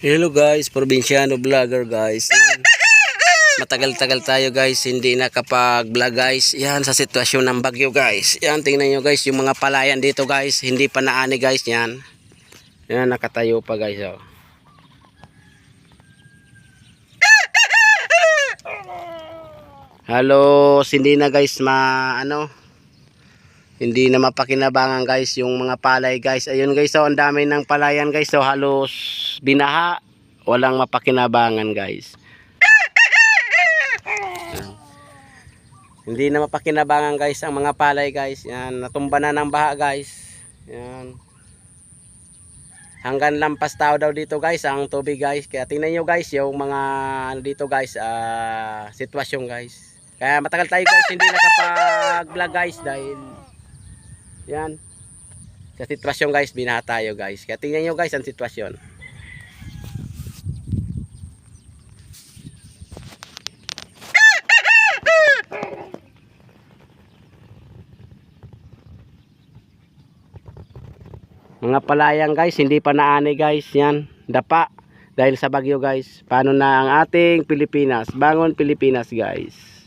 Hello guys, probinsyano vlogger guys. Yan. Matagal-tagal tayo guys, hindi nakapag-vlog guys. Yan sa sitwasyon ng bagyo guys. Yan, tingnan nyo guys, yung mga palayan dito guys, hindi pa naani guys yan. Yan, nakatayo pa guys. Oh. Halos hindi na guys hindi na mapakinabangan guys yung mga palay guys. Ayun guys, oh, ang dami ng palayan guys. So halos binaha, walang mapakinabangan guys. Hindi na mapakinabangan guys ang mga palay guys. Yan, natumba na ng baha guys. Yan. Hanggang lampas tao daw dito guys ang tubig guys. Kaya tingnan nyo guys yung mga dito guys, sitwasyon guys. Kaya matagal tayo guys hindi nakapag-vlog guys dahil yan sa sitwasyon guys, binaha tayo guys. Kaya tingnan nyo guys ang sitwasyon. Mga palayang guys, hindi pa naani guys. Yan, dapa dahil sa bagyo guys. Paano na ang ating Pilipinas? Bangon Pilipinas guys.